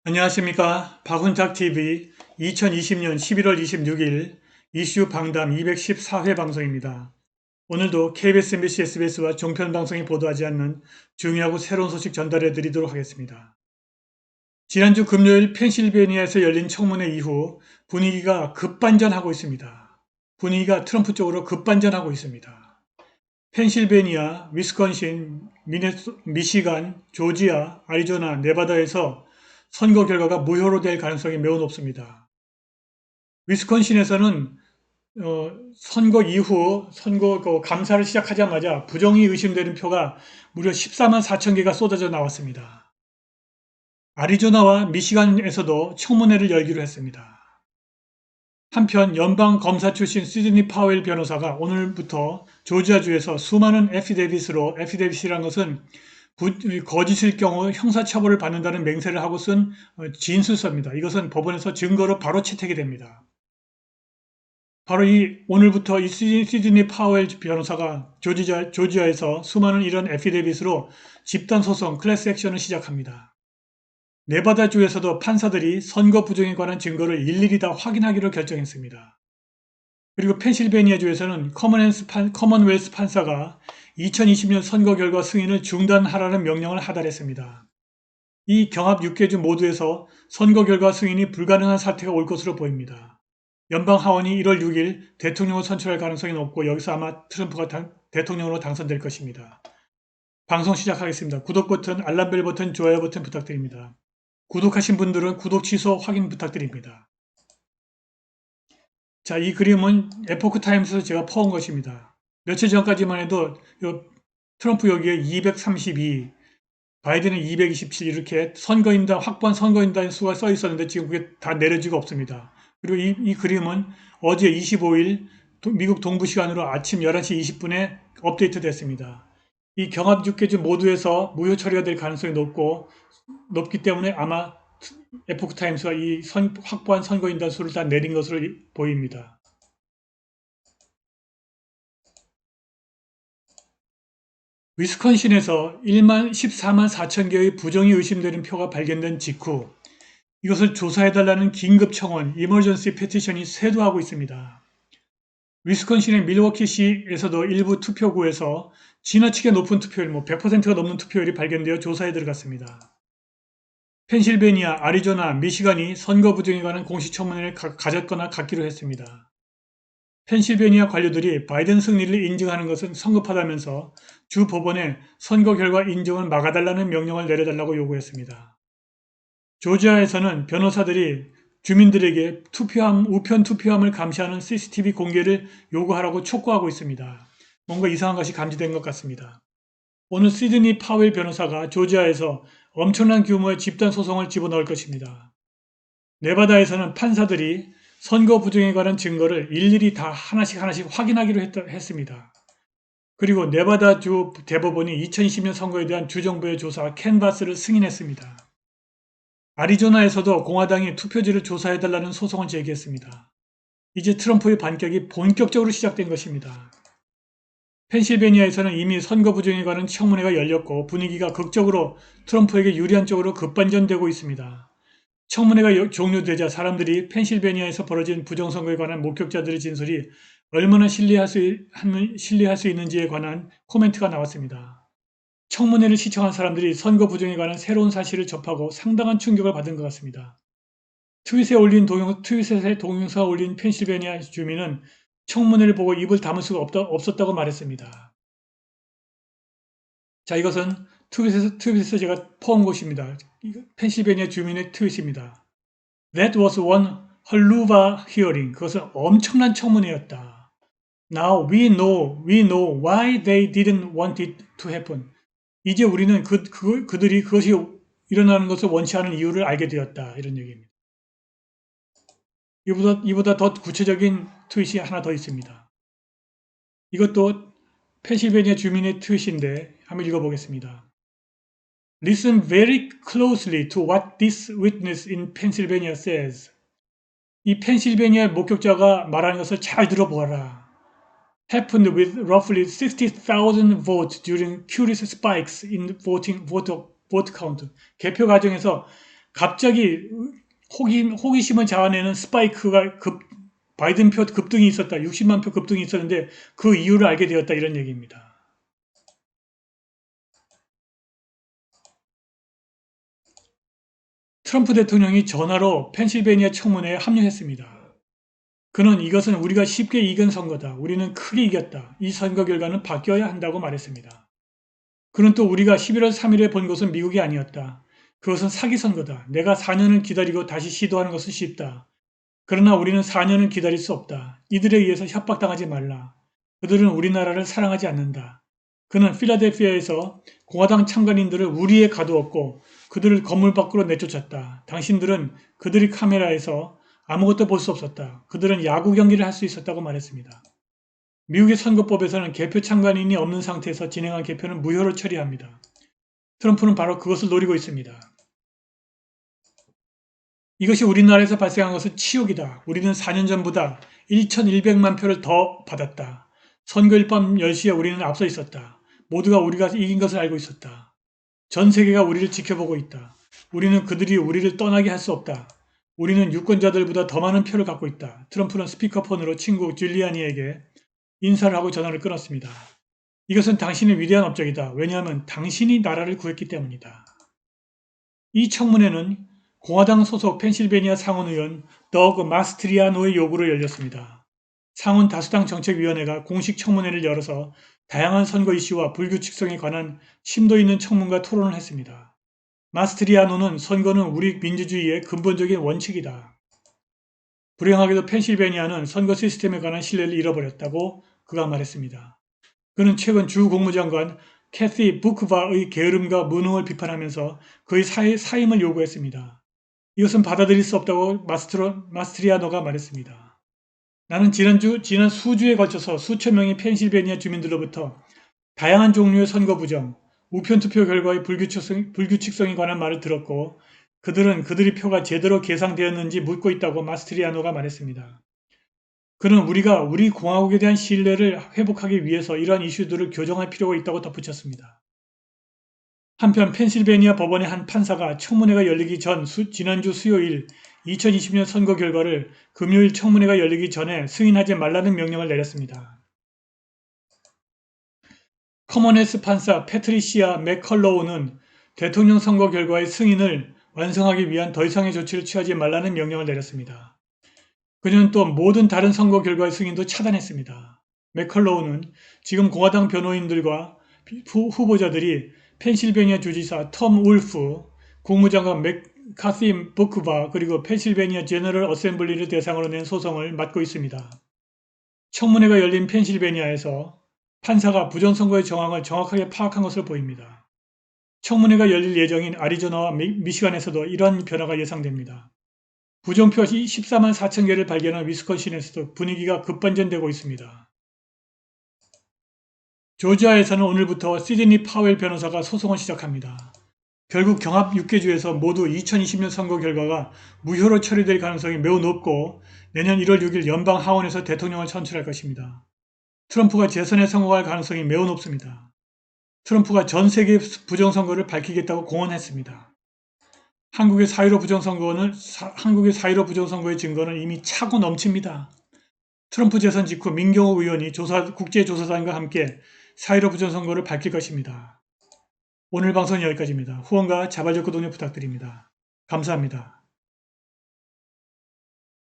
안녕하십니까. 박훈탁TV 2020년 11월 26일 이슈 방담 214회 방송입니다. 오늘도 KBS, MBC, SBS와 종편방송이 보도하지 않는 중요하고 새로운 소식 전달해 드리도록 하겠습니다. 지난주 금요일 펜실베니아에서 열린 청문회 이후 분위기가 급반전하고 있습니다. 분위기가 트럼프 쪽으로 급반전하고 있습니다. 펜실베니아, 위스콘신, 미시간, 조지아, 애리조나, 네바다에서 선거 결과가 무효로 될 가능성이 매우 높습니다. 위스콘신에서는 선거 이후 감사를 시작하자마자 부정이 의심되는 표가 무려 14만 4천 개가 쏟아져 나왔습니다. 애리조나와 미시간에서도 청문회를 열기로 했습니다. 한편 연방 검사 출신 시드니 파웰 변호사가 오늘부터 조지아주에서 수많은 애피데빗이라는 것은 거짓일 경우 형사처벌을 받는다는 맹세를 하고 쓴 진술서입니다. 이것은 법원에서 증거로 바로 채택이 됩니다. 바로 오늘부터 이 시드니 파웰 변호사가 조지아에서 수많은 이런 애피데빗으로 집단소송 클래스 액션을 시작합니다. 네바다주에서도 판사들이 선거 부정에 관한 증거를 일일이 다 확인하기로 결정했습니다. 그리고 펜실베니아주에서는 커먼웰스 판사가 2020년 선거 결과 승인을 중단하라는 명령을 하달했습니다. 이 경합 6개주 모두에서 선거 결과 승인이 불가능한 사태가 올 것으로 보입니다. 연방 하원이 1월 6일 대통령을 선출할 가능성이 높고 여기서 아마 트럼프가 대통령으로 당선될 것입니다. 방송 시작하겠습니다. 구독 버튼, 알람벨 버튼, 좋아요 버튼 부탁드립니다. 구독하신 분들은 구독 취소 확인 부탁드립니다. 자, 이 그림은 에포크 타임스에서 제가 퍼온 것입니다. 며칠 전까지만 해도 트럼프 여기에 232, 바이든은 227 이렇게 확보한 선거인단 수가 써 있었는데 지금 그게 다 내려지고 없습니다. 그리고 이 그림은 어제 25일 미국 동부 시간으로 아침 11시 20분에 업데이트 됐습니다. 이 경합 6개주 모두에서 무효 처리가 될 가능성이 높기 때문에 아마 에포크 타임스가 확보한 선거인단 수를 다 내린 것으로 보입니다. 위스콘신에서 14만 4천 개의 부정이 의심되는 표가 발견된 직후 이것을 조사해달라는 긴급 청원, 이머전시 페티션이 쇄도하고 있습니다. 위스콘신의 밀워키시에서도 일부 투표구에서 지나치게 높은 투표율, 100%가 넘는 투표율이 발견되어 조사에 들어갔습니다. 펜실베니아, 애리조나, 미시간이 선거 부정에 관한 공식 청문회를 가졌거나 갖기로 했습니다. 펜실베니아 관료들이 바이든 승리를 인증하는 것은 성급하다면서 주 법원에 선거 결과 인정을 막아달라는 명령을 내려달라고 요구했습니다. 조지아에서는 변호사들이 주민들에게 우편 투표함을 감시하는 CCTV 공개를 요구하라고 촉구하고 있습니다. 뭔가 이상한 것이 감지된 것 같습니다. 오늘 시드니 파웰 변호사가 조지아에서 엄청난 규모의 집단 소송을 집어넣을 것입니다. 네바다에서는 판사들이 선거 부정에 관한 증거를 일일이 다 하나씩 확인하기로 했습니다. 그리고 네바다주 대법원이 2020년 선거에 대한 주정부의 조사 캔버스를 승인했습니다. 애리조나에서도 공화당이 투표지를 조사해달라는 소송을 제기했습니다. 이제 트럼프의 반격이 본격적으로 시작된 것입니다. 펜실베니아에서는 이미 선거 부정에 관한 청문회가 열렸고 분위기가 극적으로 트럼프에게 유리한 쪽으로 급반전되고 있습니다. 청문회가 종료되자 사람들이 펜실베니아에서 벌어진 부정선거에 관한 목격자들의 진술이 얼마나 신뢰할 수 있는지에 관한 코멘트가 나왔습니다. 청문회를 시청한 사람들이 선거 부정에 관한 새로운 사실을 접하고 상당한 충격을 받은 것 같습니다. 트윗에 동영상을 올린 펜실베니아 주민은 청문회를 보고 입을 다물 수가 없었다고 말했습니다. 자, 이것은 트윗에서 제가 퍼온 것입니다. 펜실베니아 주민의 트윗입니다. That was one 헐루바 hearing. 그것은 엄청난 청문회였다. Now we know why they didn't want it to happen. 이제 우리는 그들이 그것이 일어나는 것을 원치 않은 이유를 알게 되었다. 이런 얘기입니다. 이보다 더 구체적인 트윗이 하나 더 있습니다. 이것도 펜실베니아 주민의 트윗인데 한번 읽어보겠습니다. Listen very closely to what this witness in Pennsylvania says. 이 펜실베니아 목격자가 말하는 것을 잘 들어보아라. Happened with roughly 60,000 votes during curious spikes in vote count. 개표 과정에서 갑자기 호기심을 자아내는 스파이크가 바이든 표 급등이 있었다. 60만 표 급등이 있었는데 그 이유를 알게 되었다. 이런 얘기입니다. 트럼프 대통령이 전화로 펜실베니아 청문회에 합류했습니다. 그는 이것은 우리가 쉽게 이긴 선거다. 우리는 크게 이겼다. 이 선거 결과는 바뀌어야 한다고 말했습니다. 그는 또 우리가 11월 3일에 본 것은 미국이 아니었다. 그것은 사기 선거다. 내가 4년을 기다리고 다시 시도하는 것은 쉽다. 그러나 우리는 4년을 기다릴 수 없다. 이들에 의해서 협박당하지 말라. 그들은 우리나라를 사랑하지 않는다. 그는 필라델피아에서 공화당 참관인들을 우리에 가두었고 그들을 건물 밖으로 내쫓았다. 당신들은 그들이 카메라에서 아무것도 볼 수 없었다. 그들은 야구 경기를 할 수 있었다고 말했습니다. 미국의 선거법에서는 개표 참관인이 없는 상태에서 진행한 개표는 무효로 처리합니다. 트럼프는 바로 그것을 노리고 있습니다. 이것이 우리나라에서 발생한 것은 치욕이다. 우리는 4년 전보다 1,100만 표를 더 받았다. 선거일 밤 10시에 우리는 앞서 있었다. 모두가 우리가 이긴 것을 알고 있었다. 전 세계가 우리를 지켜보고 있다. 우리는 그들이 우리를 떠나게 할 수 없다. 우리는 유권자들보다 더 많은 표를 갖고 있다. 트럼프는 스피커폰으로 친구 줄리아니에게 인사를 하고 전화를 끊었습니다. 이것은 당신의 위대한 업적이다. 왜냐하면 당신이 나라를 구했기 때문이다. 이 청문회는 공화당 소속 펜실베니아 상원의원 더그 마스트리아노의 요구로 열렸습니다. 상원 다수당 정책위원회가 공식 청문회를 열어서 다양한 선거 이슈와 불규칙성에 관한 심도 있는 청문과 토론을 했습니다. 마스트리아노는 선거는 우리 민주주의의 근본적인 원칙이다. 불행하게도 펜실베니아는 선거 시스템에 관한 신뢰를 잃어버렸다고 그가 말했습니다. 그는 최근 주 국무장관 캐시 부크바의 게으름과 무능을 비판하면서 그의 사임을 요구했습니다. 이것은 받아들일 수 없다고 마스트리아노가 말했습니다. 나는 지난 수주에 걸쳐서 수천 명의 펜실베니아 주민들로부터 다양한 종류의 선거 부정, 우편투표 결과의 불규칙성에 관한 말을 들었고 그들은 그들의 표가 제대로 계산되었는지 묻고 있다고 마스트리아노가 말했습니다. 그는 우리가 우리 공화국에 대한 신뢰를 회복하기 위해서 이러한 이슈들을 교정할 필요가 있다고 덧붙였습니다. 한편 펜실베니아 법원의 한 판사가 청문회가 열리기 전 지난주 수요일 2020년 선거 결과를 금요일 청문회가 열리기 전에 승인하지 말라는 명령을 내렸습니다. 커먼웰스 판사 패트리시아 맥컬로우는 대통령 선거 결과의 승인을 완성하기 위한 더 이상의 조치를 취하지 말라는 명령을 내렸습니다. 그는 또 모든 다른 선거 결과의 승인도 차단했습니다. 맥컬로우는 지금 공화당 변호인들과 후보자들이 펜실베니아 주지사 톰 울프, 국무장관 카시 부크바 그리고 펜실베니아 제너럴 어셈블리를 대상으로 낸 소송을 맡고 있습니다. 청문회가 열린 펜실베니아에서 판사가 부정선거의 정황을 정확하게 파악한 것으로 보입니다. 청문회가 열릴 예정인 아리조나와 미시간에서도 이러한 변화가 예상됩니다. 부정표 14만 4천 개를 발견한 위스콘신에서도 분위기가 급반전되고 있습니다. 조지아에서는 오늘부터 시드니 파웰 변호사가 소송을 시작합니다. 결국 경합 6개주에서 모두 2020년 선거 결과가 무효로 처리될 가능성이 매우 높고 내년 1월 6일 연방 하원에서 대통령을 선출할 것입니다. 트럼프가 재선에 성공할 가능성이 매우 높습니다. 트럼프가 전 세계 부정선거를 밝히겠다고 공언했습니다. 한국의 4.15 부정선거의 증거는 이미 차고 넘칩니다. 트럼프 재선 직후 민경호 의원이 국제조사단과 함께 4.15 부정선거를 밝힐 것입니다. 오늘 방송은 여기까지입니다. 후원과 자발적 구독 부탁드립니다. 감사합니다.